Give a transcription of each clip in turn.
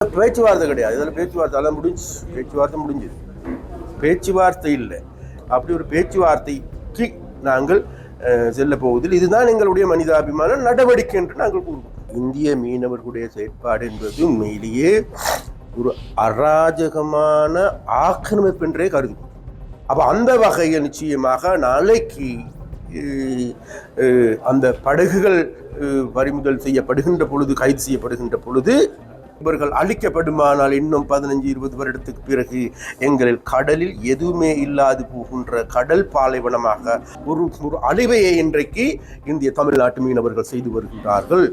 பேச்சுவார்த்தை கிடையாது. இதில் பேச்சுவார்த்தை முடிஞ்சுது. பேச்சுவார்த்தை இல்லை. அப்படி ஒரு பேச்சுவார்த்தைக்கு நாங்கள் செல்ல போவதில் இதுதான் எங்களுடைய மனிதாபிமான நடவடிக்கை என்று நாங்கள் கூறுவோம். இந்திய மீனவர்களுடைய செயற்பாடு என்பது உண்மையிலேயே ஒரு அராஜகமான ஆக்கிரமிப்பு என்றே கருதுவோம். அப்போ அந்த வகையில் நிச்சயமாக நாளைக்கு அந்த படகுகள் பறிமுதல் செய்யப்படுகின்ற பொழுது, கைது செய்யப்படுகின்ற பொழுது இவர்கள் அழிக்கப்படுமானால் இன்னும் 15-20 வருடத்துக்கு பிறகு எங்களில் கடலில் எதுவுமே இல்லாது போகின்ற கடல் பாலைவனமாக ஒரு அழிவையை இன்றைக்கு இந்திய தமிழ்நாட்டு மீனவர்கள் செய்து வருகின்றார்கள்.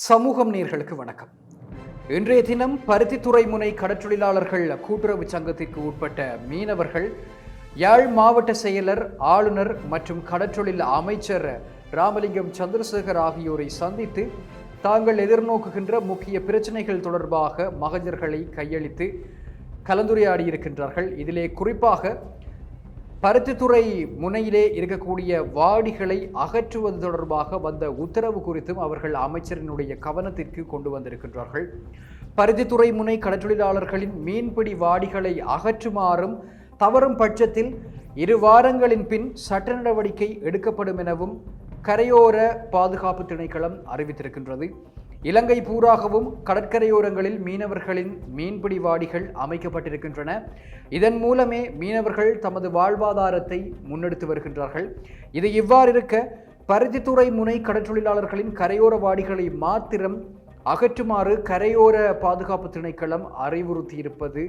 சமூகம் நேயர்களுக்கு வணக்கம். இன்றைய தினம் பருத்தித்துறை முனை கடற்றொழிலாளர்கள் கூட்டுறவு சங்கத்திற்கு உட்பட்ட மீனவர்கள் யாழ் மாவட்ட செயலர், ஆளுநர் மற்றும் கடற்றொழில் அமைச்சர் ராமலிங்கம் சந்திரசேகர் ஆகியோரை சந்தித்து தாங்கள் எதிர்நோக்குகின்ற முக்கிய பிரச்சனைகள் தொடர்பாக மகஜர்களை கையளித்து கலந்துரையாடி இருக்கின்றார்கள். இதிலே குறிப்பாக பருத்தித்துறை முனையிலே இருக்கக்கூடிய வாடிகளை அகற்றுவது தொடர்பாக வந்த உத்தரவு குறித்தும் அவர்கள் அமைச்சரினுடைய கவனத்திற்கு கொண்டு வந்திருக்கின்றார்கள். பருத்தித்துறை முனை கடற்றொழிலாளர்களின் மீன்பிடி வாடிகளை அகற்றுமாறும், தவறும் பட்சத்தில் 2 வாரங்களின் பின் சட்ட நடவடிக்கை எடுக்கப்படும் எனவும் கரையோர பாதுகாப்பு திணைக்களம் அறிவித்திருக்கின்றது. இலங்கை பூராகவும் கடற்கரையோரங்களில் மீனவர்களின் மீன்பிடி வாடிகள் அமைக்கப்பட்டிருக்கின்றன. இதன் மூலமே மீனவர்கள் தமது வாழ்வாதாரத்தை முன்னெடுத்து வருகின்றார்கள். இது இவ்வாறு இருக்க பருத்தித்துறை முனை கடற்றொழிலாளர்களின் கரையோர வாடிகளை மாத்திரம் அகற்றுமாறு கரையோர பாதுகாப்பு திணைக்களம் அறிவுறுத்தியிருப்பது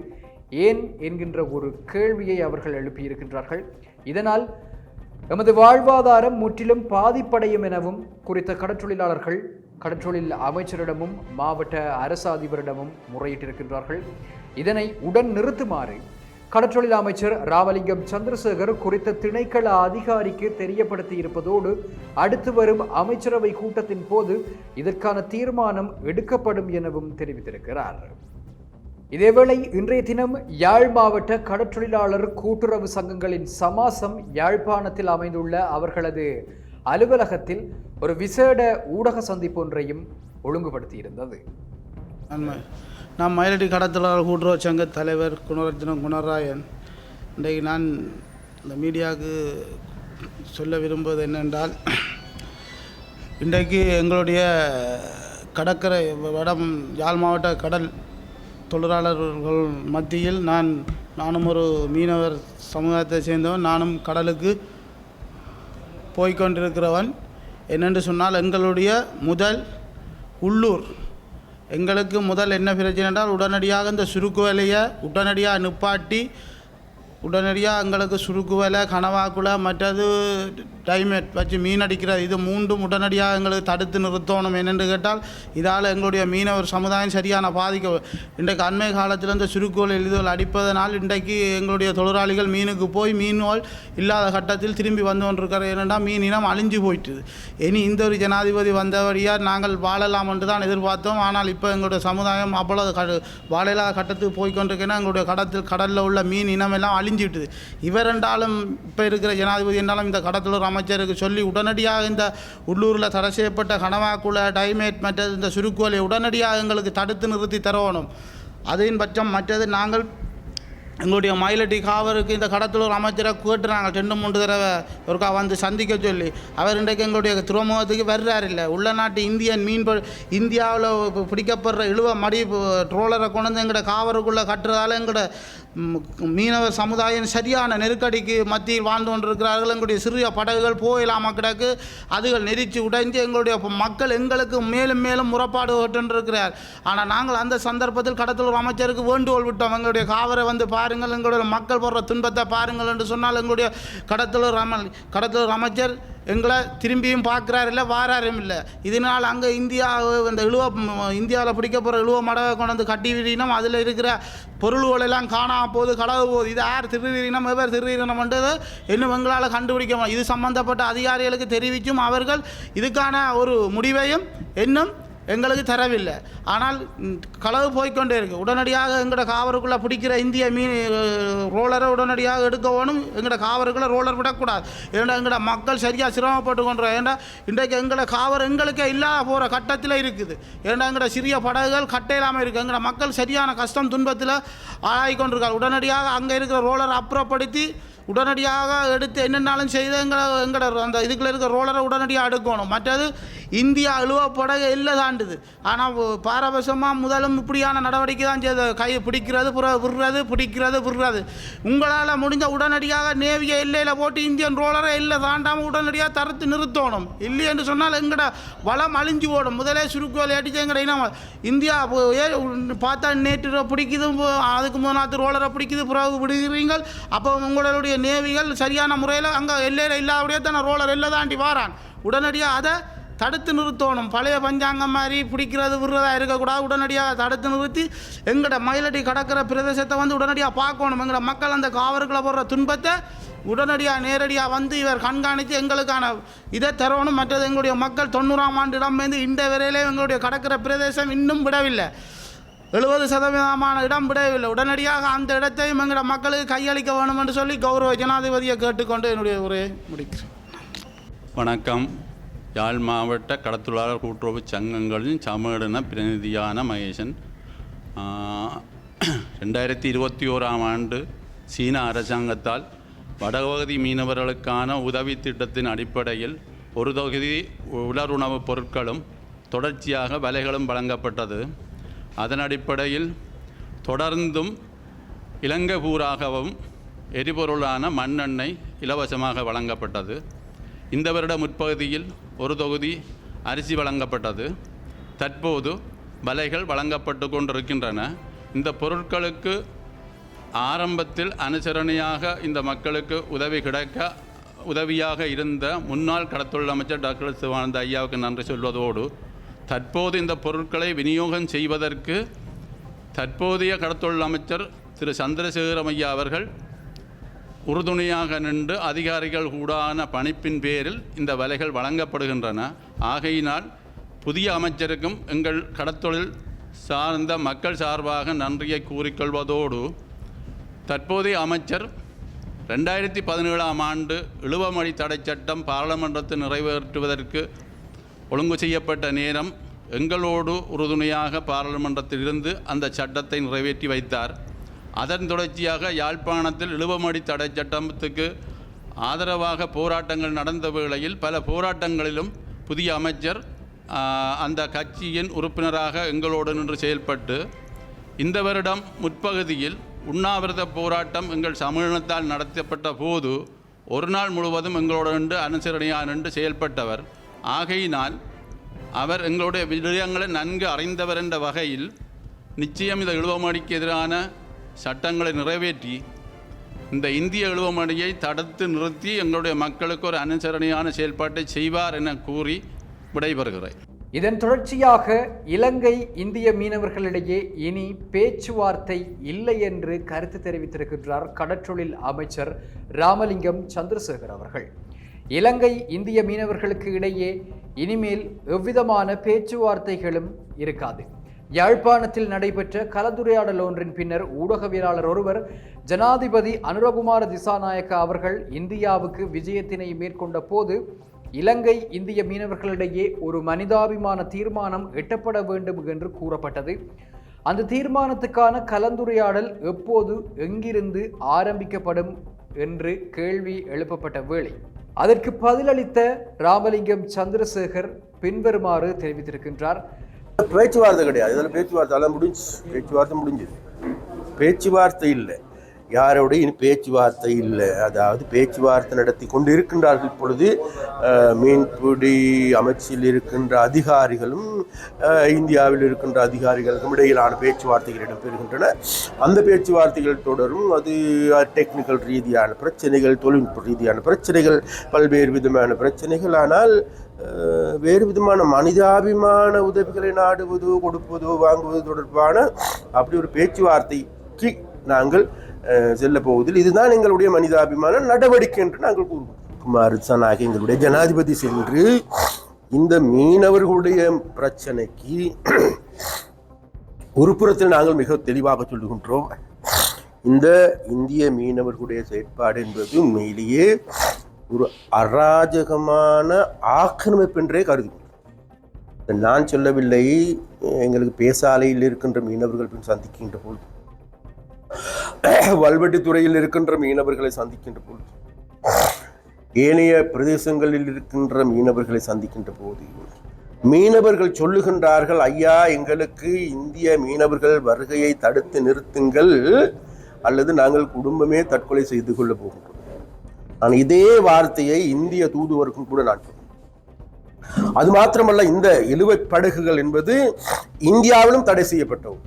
ஏன் என்கின்ற ஒரு கேள்வியை அவர்கள் எழுப்பியிருக்கின்றார்கள். இதனால் எமது வாழ்வாதாரம் முற்றிலும் பாதிப்படையும் எனவும் குறித்த கடற்றொழிலாளர்கள் கடற்றொழில் அமைச்சரிடமும் மாவட்ட அரசு அதிபரிடமும் முறையிட்டிருக்கின்றார்கள். இதனை உடன் நிறுத்துமாறு கடற்றொழில் அமைச்சர் ராமலிங்கம் சந்திரசேகர் குறித்த திணைக்கள அதிகாரிக்கு தெரியப்படுத்தி இருப்பதோடு அடுத்து வரும் அமைச்சரவை கூட்டத்தின் போது இதற்கான தீர்மானம் எடுக்கப்படும் எனவும் தெரிவித்திருக்கிறார். இதேவேளை இன்றைய தினம் யாழ் மாவட்ட கடற்றொழிலாளர் கூட்டுறவு சங்கங்களின் சமாசம் யாழ்ப்பாணத்தில் அமைந்துள்ள அவர்களது அலுவலகத்தில் ஒரு விசேட ஊடக சந்திப்பு ஒன்றையும் ஒழுங்குபடுத்தியிருந்தது. நான் மயிலடி கடற்றொழிலாளர் கூட்டுறவு சங்க தலைவர் குணரத்னம் குணராயன். இன்றைக்கு நான் இந்த மீடியாவுக்கு சொல்ல விரும்புவது என்னென்றால், இன்றைக்கு எங்களுடைய கடற்கரை வடம் யாழ் மாவட்ட கடல் தொழிலாளர்கள் மத்தியில் நானும் ஒரு மீனவர் சமுதாயத்தை சேர்ந்தவன். நானும் கடலுக்கு போய்கொண்டிருக்கிறவன். என்னென்று சொன்னால், எங்களுடைய முதல் உள்ளூர் எங்களுக்கு முதல் என்ன பிரச்சனை என்றால், உடனடியாக இந்த சுருக்கு வேலையை உடனடியாக நிப்பாட்டி உடனடியாக எங்களுக்கு சுருக்கு வேலை, கனவாக்குலை, மற்றது டைமேட் வச்சு மீன் அடிக்கிறது, இது 3 உடனடியாக எங்களுக்கு தடுத்து நிறுத்தணும். என்னென்று கேட்டால், இதால் எங்களுடைய மீனவர் சமுதாயம் சரியான பாதிக்க. இன்றைக்கு அண்மை காலத்தில் இந்த சுருக்குவல் எளிதில் அடிப்பதனால் இன்றைக்கு எங்களுடைய தொழிலாளிகள் மீனுக்கு போய் மீன்கள் இல்லாத கட்டத்தில் திரும்பி வந்து கொண்டிருக்கிற. ஏனென்றா மீன் இனம் அழிஞ்சு போயிட்டுது. இனி இந்த ஒரு ஜனாதிபதி வந்தபடியாக நாங்கள் வாழலாம் என்று தான் எதிர்பார்த்தோம். ஆனால் இப்போ எங்களுடைய சமுதாயம் அவ்வளவு வாழையில்லாத கட்டத்துக்கு போய்கொண்டிருக்கேன்னா எங்களுடைய கடலில் உள்ள மீன் இனம் எல்லாம் அழிஞ்சுவிட்டுது. இவர் என்றாலும் இப்போ இருக்கிற ஜனாதிபதி என்றாலும் இந்த கடத்தொழில் அமைச்சருக்கு சொல்லி உடனடியாக இந்த உள்ளூரில் தடை செய்யப்பட்ட கனவாக்குலை, டைமேட் மற்றது இந்த சுருக்குவலை உடனடியாக எங்களுக்கு தடுத்து நிறுத்தி தரணும். அதன் பட்சம் மற்றது நாங்கள் எங்களுடைய மயிலட்டி காவருக்கு இந்த கடத்தொழில் அமைச்சரை கேட்டு நாங்கள் 2-3 தடவை ஒருக்கா வந்து சந்திக்க சொல்லி, அவர் இன்றைக்கு எங்களுடைய துறைமுகத்துக்கு வர்றார். இல்லை உள்ள இந்தியன் இந்தியாவில் பிடிக்கப்படுற இழுவ மடி ட்ரோலரை கொண்டு வந்து எங்களோட காவருக்குள்ளே கட்டுறதால எங்களோட மீனவர் சமுதாயம் சரியான நெருக்கடிக்கு மத்தியில் வாழ்ந்து கொண்டிருக்கிறார்கள். எங்களுடைய சிறிய படகுகள் போயிடாமல் கிடக்கு, அதுகள் நெரிச்சு உடைஞ்சு எங்களுடைய மக்கள் எங்களுக்கு மேலும் மேலும் முறைப்பாடு விட்டுருக்கிறார். ஆனால் நாங்கள் அந்த சந்தர்ப்பத்தில் கடத்தொழில் அமைச்சருக்கு வேண்டுகோள் விட்டோம், எங்களுடைய காவரை வந்து பாருங்கள், எங்களுடைய மக்கள் போடுற துன்பத்தை பாருங்கள் என்று சொன்னால் எங்களுடைய கடத்தொழில் அமைச்சர் எங்களை திரும்பியும் பார்க்குறாரு இல்லை, வாராரும் இல்லை. இதனால் அங்கே இந்தியாவில் பிடிக்கப்படுற இழுவ மடவை கொண்டு வந்து கட்டி விடணும், அதில் இருக்கிற பொருள்களெல்லாம் காணாமல் போகுது, களவு போகுது. இது யார் திருடீனம், எவர் திருடீனம்ன்றது இன்னும் எங்களால் கண்டுபிடிக்க. இது சம்பந்தப்பட்ட அதிகாரிகளுக்கு தெரிவிக்கும் அவர்கள் இதுக்கான ஒரு முடிவையும் இன்னும் எங்களுக்கு தரவில்லை. ஆனால் களவு போய்கொண்டே இருக்குது. உடனடியாக எங்களோட காவருக்குள்ளே பிடிக்கிற இந்திய மீன் ரோலரை உடனடியாக எடுக்க வேணும். எங்களோட காவருக்குள்ளே ரோலர் விடக்கூடாது. ஏன்னா எங்களோட மக்கள் சரியாக சிரமப்பட்டு கொண்டோம். ஏன்னா இன்றைக்கு எங்களோட காவர் எங்களுக்கே இல்லாத போகிற கட்டத்தில் இருக்குது. ஏன்னா எங்களோட சிறிய படகுகள் கட்டையில்லாமல் இருக்குது. எங்களோட மக்கள் சரியான கஷ்டம் துன்பத்தில் ஆகி கொண்டிருக்காங்க. உடனடியாக அங்கே இருக்கிற ரோலரை அப்புறப்படுத்தி உடனடியாக எடுத்து என்னென்னாலும் செய்து எங்களோட அந்த இதுக்குள்ள இருக்கிற ரோலரை உடனடியாக எடுக்கணும். மற்றது இந்தியா அழுவப்படகு எல்லாம் தாண்டுது. ஆனால் பாரபட்சமாக முதலும் இப்படியான நடவடிக்கை தான் செய்து கையை பிடிக்கிறது விடுறது பிடிக்கிறது விடுறது. உங்களால் முடிஞ்ச உடனடியாக நேவியை எல்லையில் போட்டு இந்தியன் ரோலரை எல்லை தாண்டாமல் உடனடியாக தடுத்து நிறுத்தணும். இல்லை என்று சொன்னால் எங்களோட வளம் அழிஞ்சு போடும். முதலே சுருக்கு வேலை அடித்து எங்கட இனம் இந்தியா பார்த்தா நேற்று பிடிக்குது, அதுக்கு முதலாத்து ரோலரை பிடிக்குது, பிறகு விடுகிறீங்கள். அப்போ உங்களுடைய நேவிகள் சரியான முறையில் அங்கே எல்லையில் இல்லாதபடியே தானே ரோலர் எல்லை தாண்டி வாரான். உடனடியாக அதை தடுத்து நிறுத்தணும். பழைய பஞ்சாங்கம் மாதிரி பிடிக்கிறது விடுறதா இருக்கக்கூடாது. உடனடியாக தடுத்து நிறுத்தி எங்களோட மயிலடி கடற்கிற பிரதேசத்தை வந்து உடனடியாக பார்க்கணும். எங்களோட மக்கள் அந்த காவருக்குள்ள போடுற துன்பத்தை உடனடியாக நேரடியாக வந்து இவர் கண்காணித்து எங்களுக்கான இதை தரணும். மற்றது எங்களுடைய மக்கள் 90ஆம் ஆண்டு இடம்பெயர்ந்து இந்த வரையிலே எங்களுடைய கடற்கிற பிரதேசம் இன்னும் விடவில்லை. 70% இடம் விடவில்லை. உடனடியாக அந்த இடத்தையும் எங்களோட மக்களுக்கு கையளிக்க வேணும் என்று சொல்லி கௌரவ ஜனாதிபதியை கேட்டுக்கொண்டு என்னுடைய உரையை முடிக்கிறேன். வணக்கம். யாழ் மாவட்ட கடத்தொழிலாளர் கூட்டுறவு சங்கங்களின் சமேளன பிரதிநிதியான மகேசன். 2021ஆம் ஆண்டு சீன அரசாங்கத்தால் வடபகுதி மீனவர்களுக்கான உதவி திட்டத்தின் அடிப்படையில் ஒரு தொகுதி உலருணவுப் பொருட்களும் தொடர்ச்சியாக விலைகளும் வழங்கப்பட்டது. அதன் அடிப்படையில் தொடர்ந்தும் இலங்கை பூராகவும் எரிபொருளான மண்ணெண்ணெய் இலவசமாக வழங்கப்பட்டது. இந்த வருட முற்பகுதியில் ஒரு தொகுதி அரிசி வழங்கப்பட்டது. தற்போது விலைகள் வழங்கப்பட்டு கொண்டிருக்கின்றன. இந்த பொருட்களுக்கு ஆரம்பத்தில் அனுசரணையாக இந்த மக்களுக்கு உதவியாக இருந்த முன்னாள் கடத்தொழில் அமைச்சர் டாக்டர் சிவானந்த ஐயாவுக்கு நன்றி சொல்வதோடு தற்போது இந்த பொருட்களை விநியோகம் செய்வதற்கு தற்போதைய கடத்தொழில் அமைச்சர் திரு சந்திரசேகரம் ஐயா அவர்கள் உறுதுணையாக நின்று அதிகாரிகள் கூடான பணிப்பின் பேரில் இந்த விலைகள் வழங்கப்படுகின்றன. ஆகையினால் புதிய அமைச்சருக்கும் எங்கள் கடத்தொழில் சார்ந்த மக்கள் சார்பாக நன்றியை கூறிக்கொள்வதோடு தற்போதைய அமைச்சர் 2017ஆம் ஆண்டு இழுவமடி தடை சட்டம் பாராளுமன்றத்தில் நிறைவேற்றுவதற்கு ஒழுங்கு செய்யப்பட்ட நேரம் எங்களோடு உறுதுணையாக பாராளுமன்றத்தில் இருந்து அந்த சட்டத்தை நிறைவேற்றி வைத்தார். அதன் தொடர்ச்சியாக யாழ்ப்பாணத்தில் இழுவமடி தடை சட்டத்துக்கு ஆதரவாக போராட்டங்கள் நடந்த வேளையில் பல போராட்டங்களிலும் புதிய அமைச்சர் அந்த கட்சியின் உறுப்பினராக எங்களோடு நின்று செயல்பட்டு இந்த வருடம் முற்பகுதியில் உண்ணாவிரத போராட்டம் எங்கள் சம்மேளனத்தால் நடத்தப்பட்ட போது ஒரு நாள் முழுவதும் எங்களோடு நின்று அனுசரணையாக நின்று செயல்பட்டவர். ஆகையினால் அவர் எங்களுடைய விடயங்களை நன்கு அறிந்தவர் என்ற வகையில் நிச்சயம் இந்த இழுவமடிக்கு எதிரான சட்டங்களை நிறைவேற்றி இந்த இந்திய இழுவமடியை தடுத்து நிறுத்தி எங்களுடைய மக்களுக்கு ஒரு அனுசரணையான செயல்பாட்டை செய்வார் என கூறி விடைபெறுகிறேன். இதன் தொடர்ச்சியாக இலங்கை இந்திய மீனவர்களிடையே இனி பேச்சுவார்த்தை இல்லை என்று கருத்து தெரிவித்திருக்கின்றார் கடற்றொழில் அமைச்சர் ராமலிங்கம் சந்திரசேகர் அவர்கள். இலங்கை இந்திய மீனவர்களுக்கு இடையே இனிமேல் எவ்விதமான பேச்சுவார்த்தைகளும் இருக்காது. யாழ்ப்பாணத்தில் நடைபெற்ற கலந்துரையாடல் ஒன்றின் பின்னர் ஊடகவியலாளர் ஒருவர் ஜனாதிபதி அனுரகுமார திசாநாயக்க அவர்கள் இந்தியாவுக்கு விஜயத்தினை மேற்கொண்ட போது இலங்கை இந்திய மீனவர்களிடையே ஒரு மனிதாபிமான தீர்மானம் எட்டப்பட வேண்டும் என்று கூறப்பட்டது. அந்த தீர்மானத்துக்கான கலந்துரையாடல் எப்போது எங்கிருந்து ஆரம்பிக்கப்படும் என்று கேள்வி எழுப்பப்பட்ட வேளை அதற்கு பதிலளித்த ராமலிங்கம் சந்திரசேகர் பின்வருமாறு தெரிவித்திருக்கின்றார். பேச்சுவார்த்தை கிடையாது. இதில் பேச்சுவார்த்தை முடிஞ்சுது. பேச்சுவார்த்தை இல்லை. யாரோட இனி பேச்சுவார்த்தை இல்லை. அதாவது பேச்சுவார்த்தை நடத்தி கொண்டு இருக்கின்றார்கள். இப்பொழுது மீன்பிடி அமைச்சில் இருக்கின்ற அதிகாரிகளும் இந்தியாவில் இருக்கின்ற அதிகாரிகளுக்கும் இடையிலான பேச்சுவார்த்தைகள் இடம்பெறுகின்றன. அந்த பேச்சுவார்த்தைகள் தொடரும். அது டெக்னிக்கல் ரீதியான பிரச்சனைகள், தொழில்நுட்ப ரீதியான பிரச்சனைகள், பல்வேறு விதமான பிரச்சனைகள். ஆனால் வேறு விதமான மனிதாபிமான உதவிகளை நாடுவதோ கொடுப்பதோ வாங்குவது தொடர்பான அப்படி ஒரு பேச்சுவார்த்தைக்கு நாங்கள் செல்ல போவதில் இதுதான் எங்களுடைய மனிதாபிமான நடவடிக்கை என்று நாங்கள் கூறுவோம். குமாரசாமியாக எங்களுடைய ஜனாதிபதி சென்று இந்த மீனவர்களுடைய பிரச்சனைக்கு ஒரு புறத்தில் நாங்கள் மிக தெளிவாக சொல்லுகின்றோம், இந்த இந்திய மீனவர்களுடைய செயற்பாடு என்பது உண்மையிலேயே ஒரு அராஜகமான ஆக்கிரமிப்பு என்றே கருதுகிறோம். நான் சொல்லவில்லை, எங்களுக்கு பேசாலையில் இருக்கின்ற மீனவர்கள் சந்திக்கின்ற பொழுது, வல்வெட்டித்துறையில் இருக்கின்ற மீனவர்களை சந்திக்கின்ற பொழுது, ஏனைய பிரதேசங்களில் இருக்கின்ற மீனவர்களை சந்திக்கின்ற போது மீனவர்கள் சொல்லுகின்றார்கள், ஐயா எங்களுக்கு இந்திய மீனவர்கள் வருகையை தடுத்து நிறுத்துங்கள் அல்லது நாங்கள் குடும்பமே தற்கொலை செய்து கொள்ள போகின்றோம். நான் இதே வார்த்தையை இந்திய தூதுவருக்கும் கூட நான் சொன்னேன். அது மாத்திரமல்ல, இந்த இழுவை படகுகள் என்பது இந்தியாவிலும் தடை செய்யப்பட்டது.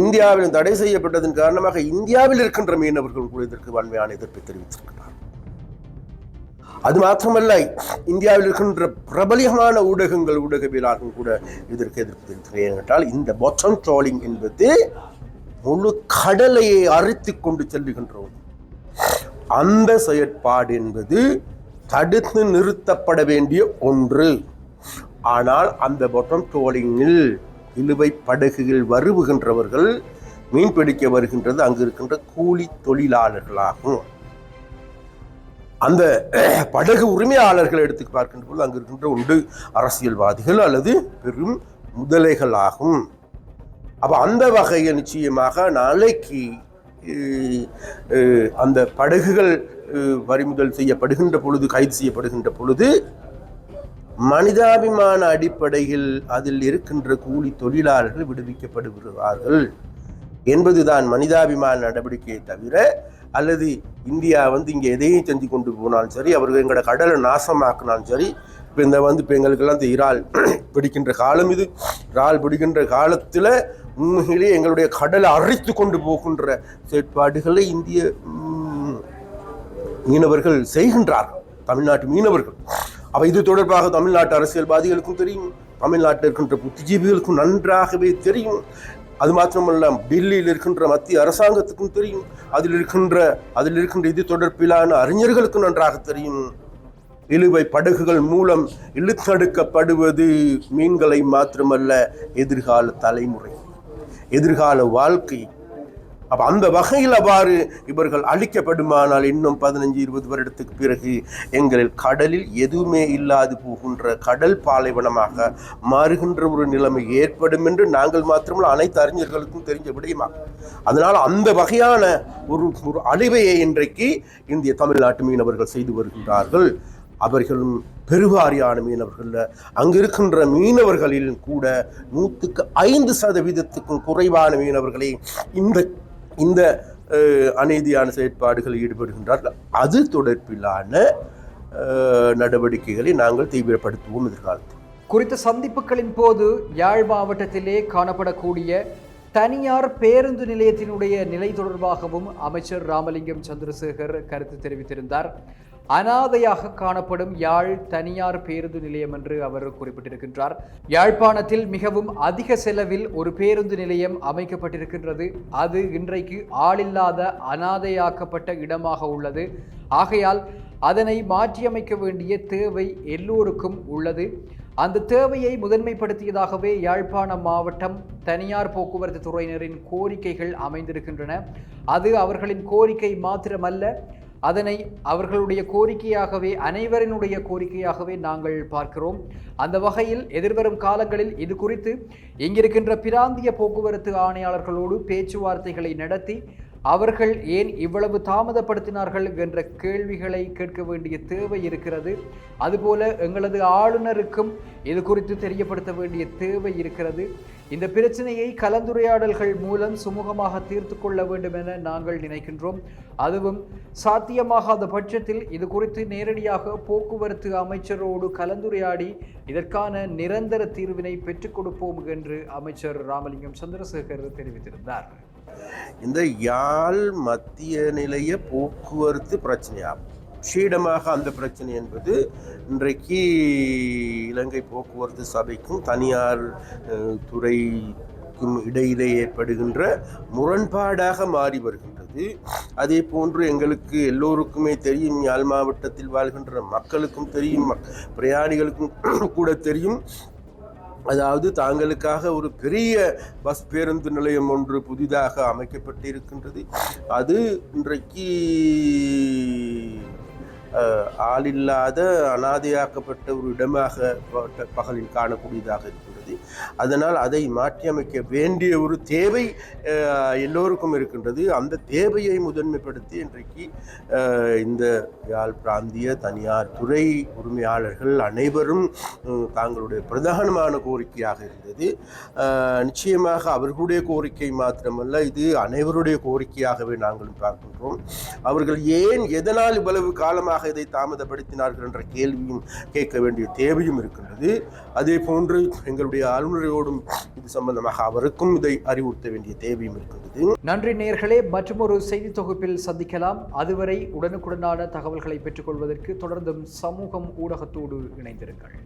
இந்தியாவிலும் தடை செய்யப்பட்டதன் காரணமாக இந்தியாவில் இருக்கின்ற மீனவர்கள் கூட இதற்கு வன்மையான எதிர்ப்பை தெரிவித்திருக்கிறார். அது மாத்திரமல்ல, இந்தியாவில் இருக்கின்ற பிரபலியமான ஊடகவியலாளர்கள் கூட இதற்கு எதிர்ப்பு தெரிவித்திருக்கிறார். ஏனென்றால் இந்த பாட்டம் ட்ராலிங் என்பது முழு கடலையை அரித்து கொண்டு செல்லுகின்றோம். அந்த செயற்பாடு என்பது தடுத்து நிறுத்தப்பட வேண்டிய ஒன்று. ஆனால் அந்த பாட்டம் ட்ராலிங்கில் இழுவை படகுகள் வருகின்றவர்கள் மீன் பிடிக்க வருகின்றது அங்கு இருக்கின்ற கூலி தொழிலாளர்களாகும். அந்த படகு உரிமையாளர்கள் எடுத்து பார்க்கின்ற போது அங்கு இருக்கின்ற ஒன்று அரசியல்வாதிகள் அல்லது பெரும் முதலைகளாகும். அந்த வகையில் நிச்சயமாக நாளைக்கு அந்த படகுகள் வரிமுதல் செய்யப்படுகின்ற பொழுது, கைது செய்யப்படுகின்ற பொழுது, மனிதாபிமான அடிப்படையில் அதில் இருக்கின்ற கூலி தொழிலாளர்கள் விடுவிக்கப்படுகிறார்கள் என்பதுதான் மனிதாபிமான நடவடிக்கையை தவிர, அல்லது இந்தியா இங்கே எதையும் செஞ்சு கொண்டு போனாலும் சரி, அவர்கள் எங்களோட கடலை நாசமாக்கினாலும் சரி, இப்போ எங்களுக்கெல்லாம் இந்த இறால் பிடிக்கின்ற காலம் இது. இறால் பிடிக்கின்ற காலத்தில் உண்மையிலேயே எங்களுடைய கடலை அரித்து கொண்டு போகின்ற செயற்பாடுகளை இந்திய மீனவர்கள் செய்கின்றார்கள், தமிழ்நாட்டு மீனவர்கள். இது தொடர்பாக தமிழ்நாட்டு அரசியல்வாதிகளுக்கும் தெரியும், தமிழ்நாட்டில் இருக்கின்ற புத்திஜீவிகளுக்கும் நன்றாகவே தெரியும். அது மாத்திரமல்ல, டெல்லியில் இருக்கின்ற மத்திய அரசாங்கத்துக்கும் தெரியும், அதில் இருக்கின்ற இது தொடர்பிலான அறிஞர்களுக்கும் நன்றாக தெரியும். இழுவை படகுகள் மூலம் இழுத்தடுக்கப்படுவது மீன்களை மாத்திரமல்ல, எதிர்கால தலைமுறை, எதிர்கால வாழ்க்கை. அந்த வகையில் அவ்வாறு இவர்கள் அழிக்கப்படுமானால் இன்னும் 15-20 வருடத்துக்கு பிறகு எங்களில் கடலில் எதுவுமே இல்லாது போகின்ற கடல் பாலைவனமாக மாறுகின்ற ஒரு நிலைமை ஏற்படும் என்று நாங்கள் மாத்திரமல்ல அனைத்து அறிஞர்களுக்கும் தெரிஞ்ச விடயமாகும். அதனால் அந்த வகையான ஒரு அழிவையை இன்றைக்கு இந்திய தமிழ்நாட்டு மீனவர்கள் செய்து வருகின்றார்கள். அவர்களும் பெருவாரியான மீனவர்கள், அங்கு இருக்கின்ற மீனவர்களில் கூட 105% குறைவான மீனவர்களே இந்த அநீதியான செயற்பாடுகளில் ஈடுபடுகின்றார்கள். அது தொடர்பிலான நடவடிக்கைகளை நாங்கள் தீவிரப்படுத்துவோம் எதிர்காலத்தில். குறித்த சந்திப்புகளின் போது யாழ் மாவட்டத்திலே காணப்படக்கூடிய தனியார் பேருந்து நிலையத்தினுடைய நிலை தொடர்பாகவும் அமைச்சர் ராமலிங்கம் சந்திரசேகர் கருத்து தெரிவித்திருந்தார். அனாதையாக காணப்படும் யாழ் தனியார் பேருந்து நிலையம் என்று அவர் குறிப்பிட்டிருக்கின்றார். யாழ்ப்பாணத்தில் மிகவும் அதிக செலவில் ஒரு பேருந்து நிலையம் அமைக்கப்பட்டிருக்கின்றது. அது இன்றைக்கு ஆளில்லாத அனாதையாக்கப்பட்ட இடமாக உள்ளது. ஆகையால் அதனை மாற்றியமைக்க வேண்டிய தேவை எல்லோருக்கும் உள்ளது. அந்த தேவையை முதன்மைப்படுத்தியதாகவே யாழ்ப்பாணம் மாவட்டம் தனியார் போக்குவரத்து துறையினரின் கோரிக்கைகள் அமைந்திருக்கின்றன. அது அவர்களின் கோரிக்கை மாத்திரமல்ல, அதனை அவர்களுடைய கோரிக்கையாகவே, அனைவரினுடைய கோரிக்கையாகவே நாங்கள் பார்க்கிறோம். அந்த வகையில் எதிர்வரும் காலங்களில் இது குறித்து இங்கிருக்கின்ற பிராந்திய போக்குவரத்து ஆணையாளர்களோடு பேச்சுவார்த்தைகளை நடத்தி அவர்கள் ஏன் இவ்வளவு தாமதப்படுத்தினார்கள் என்ற கேள்விகளை கேட்க வேண்டிய தேவை இருக்கிறது. அதுபோல எங்களது ஆளுநருக்கும் இது குறித்து தெரியப்படுத்த வேண்டிய தேவை இருக்கிறது. இந்த பிரச்சனையை கலந்துரையாடல்கள் மூலம் சுமூகமாக தீர்த்து கொள்ள வேண்டும் என நாங்கள் நினைக்கின்றோம். அதுவும் சாத்தியமாகாத பட்சத்தில் இது குறித்து நேரடியாக போக்குவரத்து அமைச்சரோடு கலந்துரையாடி இதற்கான நிரந்தர தீர்வினை பெற்றுக் கொடுப்போம் என்று அமைச்சர் ராமலிங்கம் சந்திரசேகர் தெரிவித்திருந்தார். இந்த யாழ் மத்திய நிலைய போக்குவரத்து பிரச்சனையாகும். விஷேடமாக அந்த பிரச்சனை என்பது இன்றைக்கு இலங்கை போக்குவரத்து சபைக்கும் தனியார் துறை பகுதிக்கும் இடையிலே ஏற்படுகின்ற முரண்பாடாக மாறி வருகின்றது. அதே போன்று எங்களுக்கு எல்லோருக்குமே தெரியும், யாழ் மாவட்டத்தில் வாழ்கின்ற மக்களுக்கும் தெரியும், பிரயாணிகளுக்கும் கூட தெரியும். அதாவது தாங்களுக்காக ஒரு பெரிய பஸ் பேருந்து நிலையம் ஒன்று புதிதாக அமைக்கப்பட்டிருக்கின்றது. அது இன்றைக்கு ஆளில்லாத அனாதையாக்கப்பட்ட ஒரு இடமாக பகலில் காணக்கூடியதாக இருக்கின்றது. அதனால் அதை மாற்றியமைக்க வேண்டிய ஒரு தேவை எல்லோருக்கும் இருக்கின்றது. அந்த தேவையை முதன்மைப்படுத்தி இன்றைக்கு இந்த யாழ் பிராந்திய தனியார் துறை உரிமையாளர்கள் அனைவரும் தாங்களுடைய பிரதானமான கோரிக்கையாக இருந்தது. நிச்சயமாக அவர்களுடைய கோரிக்கை மாத்திரமல்ல, இது அனைவருடைய கோரிக்கையாகவே நாங்களும் பார்க்கின்றோம். அவர்கள் ஏன் எதனால் இவ்வளவு காலமாக இதை தாமதப்படுத்தினார்கள் என்ற கேள்வியும் கேட்க வேண்டிய தேவையும் இருக்கின்றது. அதே போன்று எங்களுடைய ஆளுநரோடும் இது சம்பந்தமாக அவருக்கும் இதை அறிவுறுத்த வேண்டிய தேவையும் இருக்கின்றது. நன்றி நேயர்களே, மற்றொரு செய்தி தொகுப்பில் சந்திக்கலாம். அதுவரை உடனுக்குடனான தகவல்களை பெற்றுக்கொள்வதற்கு தொடர்ந்தும் சமூகம் ஊடகத்தோடு இணைந்திருங்கள்.